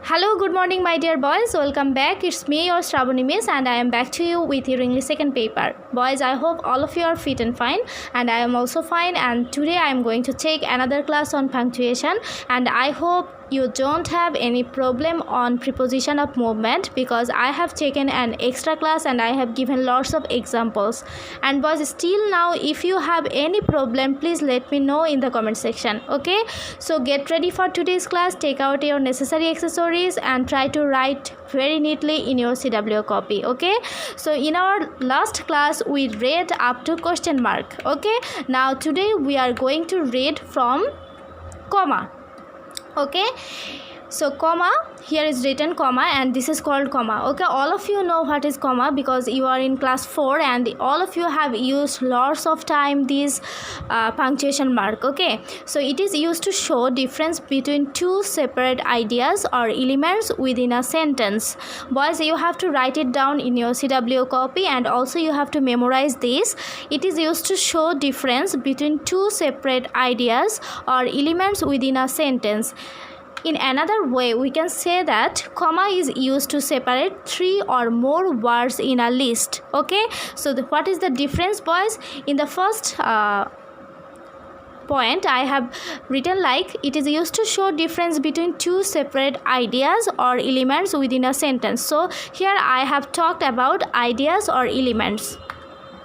Hello, good morning, my dear boys. Welcome back. It's me, your Shravani Miss, and I am back to you with your English second paper. Boys, I hope all of you are fit and fine, and I am also fine. And today I am going to take another class on punctuation, and I hope you don't have any problem on preposition of movement, because I have taken an extra class and I have given lots of examples. And boys, still now if you have any problem, please let me know in the comment section. Okay, so get ready for today's class. Take out your necessary accessories and try to write very neatly in your CW copy. Okay, so in our last class we read up to question mark. Okay, now today we are going to read from comma. Okay, so comma, here is written comma, and this is called comma. Okay, all of you know what is comma because you are in class 4 and all of you have used lots of time this punctuation mark. Okay, so it is used to show difference between two separate ideas or elements within a sentence. Boys, you have to write it down in your CW copy, and also you have to memorize this. It is used to show difference between two separate ideas or elements within a sentence. In another way, we can say that comma is used to separate three or more words in a list. Okay, so what is the difference, boys? In the first point, I have written like it is used to show difference between two separate ideas or elements within a sentence. So here I have talked about ideas or elements.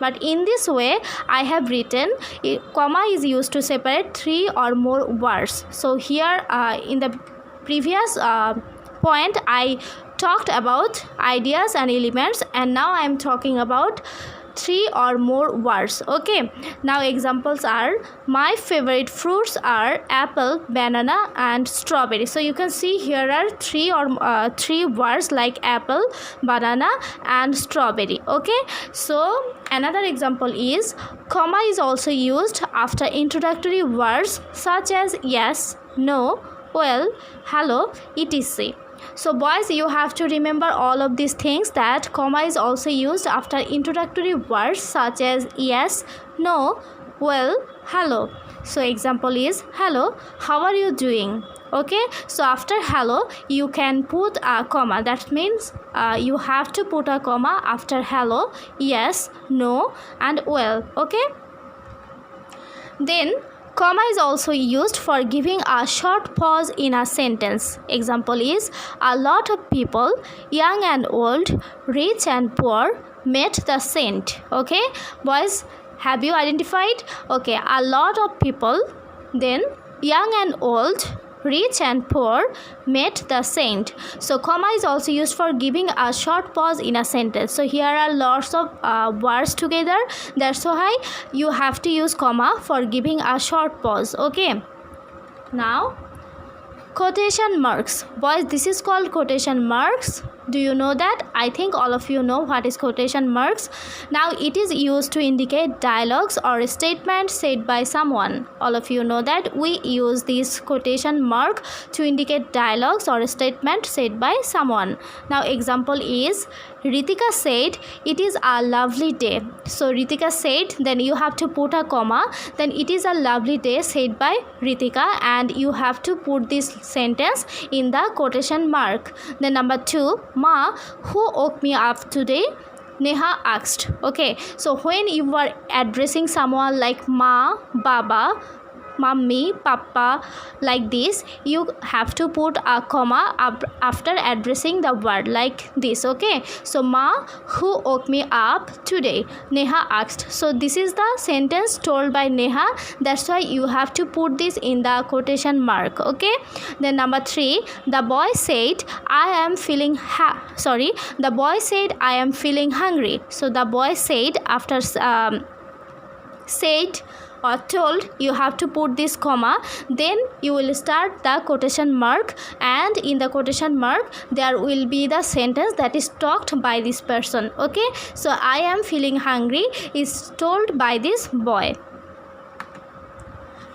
But in this way, I have written comma is used to separate three or more words. So here in the previous point, I talked about ideas and elements, and now I am talking about three or more words. Okay, now examples are my favorite fruits are apple, banana and strawberry. So you can see here are three words like apple, banana and strawberry. Okay, so another example is comma is also used after introductory words such as yes, no, well, hello, etc. So boys, you have to remember all of these things, that comma is also used after introductory words such as yes, no, well, hello. So example is hello, how are you doing? Okay, so after hello you can put a comma. That means you have to put a comma after hello, yes, no and well. Okay, then comma is also used for giving a short pause in a sentence. Example is a lot of people, young and old, rich and poor, met the saint. Okay, boys, have you identified? Okay, a lot of people, then young and old, rich and poor, met the saint. So comma is also used for giving a short pause in a sentence. So here are lots of words together, that's why you have to use comma for giving a short pause. Okay, now quotation marks. Boys, this is called quotation marks. Do you know that? I think all of you know what is quotation marks. Now it is used to indicate dialogues or statements said by someone. All of you know that we use this quotation mark to indicate dialogues or statements said by someone. Now example is Ritika said it is a lovely day. So Ritika said, then you have to put a comma, then it is a lovely day said by Ritika, and you have to put this sentence in the quotation mark. Then number 2, Ma, who woke me up today? Neha asked. Okay, so when you are addressing someone like Ma, Baba, Mummy, Papa, like this, you have to put a comma after addressing the word like this. Okay, so Ma, who woke me up today? Neha asked. So this is the sentence told by Neha, that's why you have to put this in the quotation mark. Okay, then number 3, the boy said I am feeling the boy said I am feeling hungry. So the boy said, after said or told, you have to put this comma, then you will start the quotation mark, and in the quotation mark there will be the sentence that is talked by this person. Okay, so I am feeling hungry is told by this boy.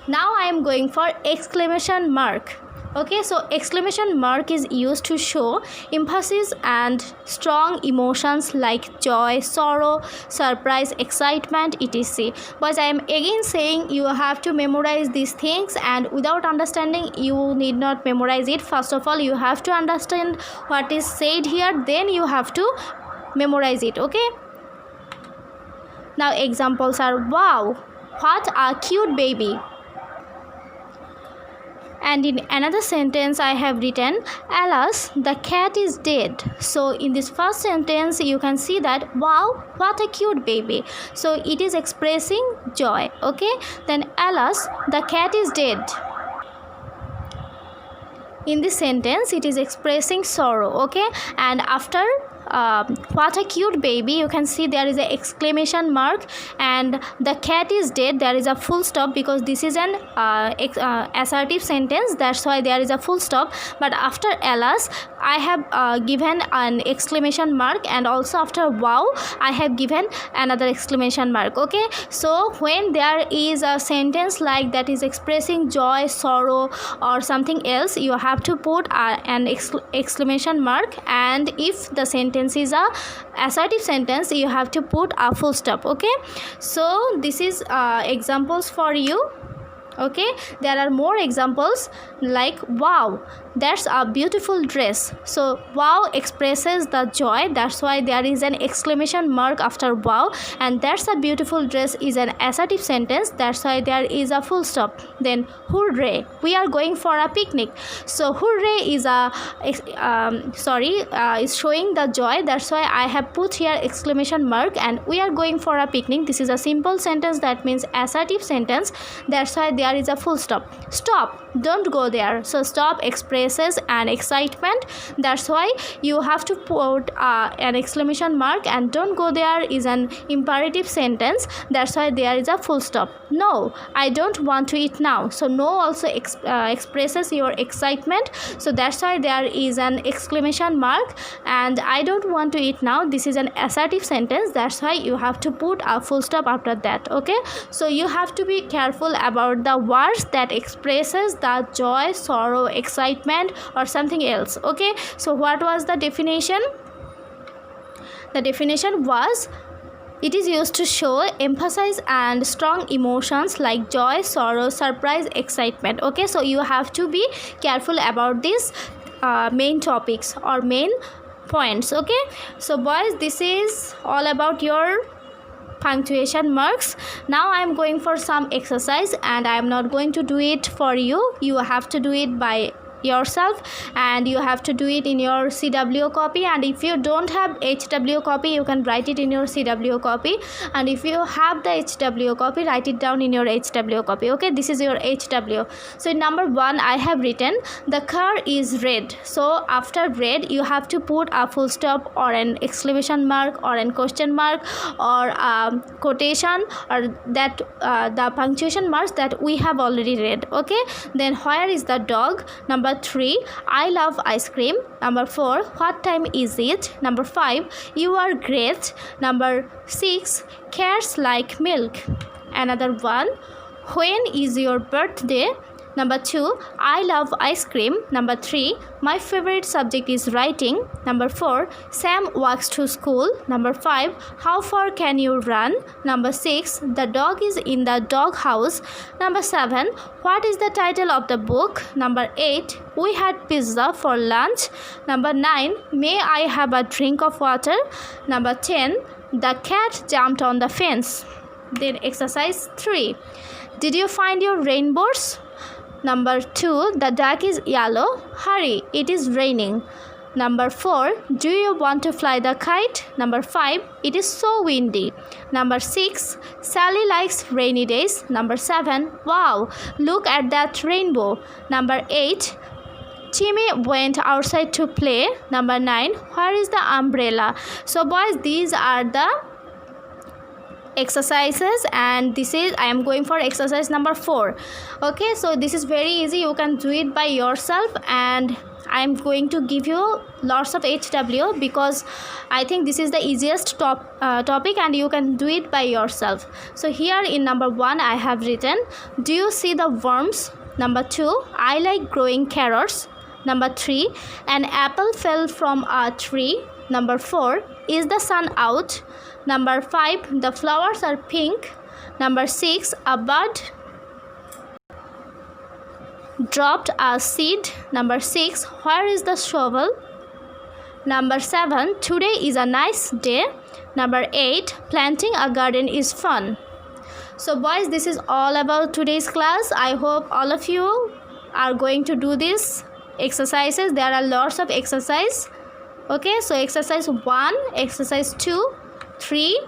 Now I am going for exclamation mark. Okay, so exclamation mark is used to show emphasis and strong emotions like joy, sorrow, surprise, excitement, etc. But I am again saying you have to memorize these things, and without understanding you need not memorize it. First of all, you have to understand what is said here, then you have to memorize it. Okay, now examples are: wow, what a cute baby. And in another sentence I have written, alas, the cat is dead. So in this first sentence you can see that, wow, what a cute baby. So it is expressing joy. Okay, then alas, the cat is dead. In this sentence it is expressing sorrow. Okay, and after what a cute baby, you can see there is an exclamation mark, and the cat is dead, there is a full stop because this is an assertive sentence, that's why there is a full stop. But after alas I have given an exclamation mark, and also after wow I have given another exclamation mark. Okay, so when there is a sentence like that is expressing joy, sorrow or something else, you have to put an exclamation mark, and if the sentence is a assertive sentence, you have to put a full stop. Okay, so this is examples for you. Okay, there are more examples like, wow, that's a beautiful dress. So wow expresses the joy, that's why there is an exclamation mark after wow, and that's a beautiful dress is an assertive sentence, that's why there is a full stop. Then hooray, we are going for a picnic. So hooray is a is showing the joy, that's why I have put here exclamation mark, and we are going for a picnic, this is a simple sentence, that means assertive sentence, that's why there is a full stop. Stop, don't go there. So stop expresses an excitement, that's why you have to put an exclamation mark, and don't go there is an imperative sentence, that's why there is a full stop. No, I don't want to eat now. So no also expresses your excitement, so that's why there is an exclamation mark, and I don't want to eat now, this is an assertive sentence, that's why you have to put a full stop after that. Okay, so you have to be careful about the words that expresses the joy, sorrow, excitement or something else. Okay, so what was the definition? The definition was, it is used to show, emphasize and strong emotions like joy, sorrow, surprise, excitement. Okay, so you have to be careful about these main topics or main points. Okay, so boys, this is all about your punctuation marks. Now I am going for some exercise, and I am not going to do it for you, you have to do it by yourself, and you have to do it in your CW copy, and if you don't have HW copy you can write it in your CW copy, and if you have the HW copy write it down in your HW copy. Okay, this is your HW. So in number 1 I have written, the car is red. So after red you have to put a full stop or an exclamation mark or an question mark or a quotation or that the punctuation marks that we have already read. Okay, then where is the dog? Number 3, I love ice cream. Number 4, what time is it? Number 5, you are great. Number 6, cats like milk. Another one, when is your birthday? Number 2, I love ice cream. Number 3, my favorite subject is writing. Number 4, Sam walks to school. Number 5, how far can you run? Number 6, the dog is in the dog house. Number 7, what is the title of the book? Number 8, we had pizza for lunch. Number 9, may I have a drink of water? Number 10, the cat jumped on the fence. Then exercise 3, did you find your rainbows? Number 2, the duck is yellow. Hurry, it is raining. Number 4, do you want to fly the kite? Number 5, it is so windy. Number 6, Sally likes rainy days. Number 7, wow, look at that rainbow. Number 8, Timmy went outside to play. Number 9, where is the umbrella? So boys, these are the exercises, and this is I am going for exercise number 4. Okay, so this is very easy, you can do it by yourself, and I am going to give you lots of HW because I think this is the easiest topic and you can do it by yourself. So here in number 1 I have written, do you see the worms? Number 2, I like growing carrots. Number 3, an apple fell from a tree. Number 4, is the sun out? Number 5, the flowers are pink. Number 6, a bird dropped a seed. Number 6, where is the shovel? Number 7, today is a nice day. Number 8, planting a garden is fun. So boys, this is all about today's class. I hope all of you are going to do these exercises. There are lots of exercise. Okay, so exercise 1, exercise 2, 3,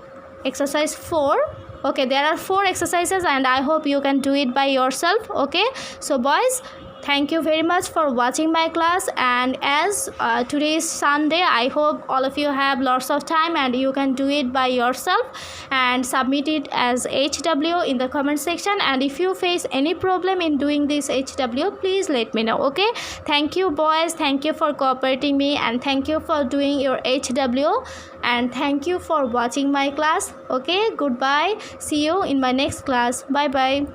exercise 4. Okay, there are 4 exercises and I hope you can do it by yourself. Okay, so boys, thank you very much for watching my class, and as today is Sunday, I hope all of you have lots of time and you can do it by yourself and submit it as HW in the comment section. And if you face any problem in doing this HW, please let me know. Okay, thank you boys, thank you for cooperating me, and thank you for doing your HW, and thank you for watching my class. Okay, goodbye, see you in my next class. Bye bye.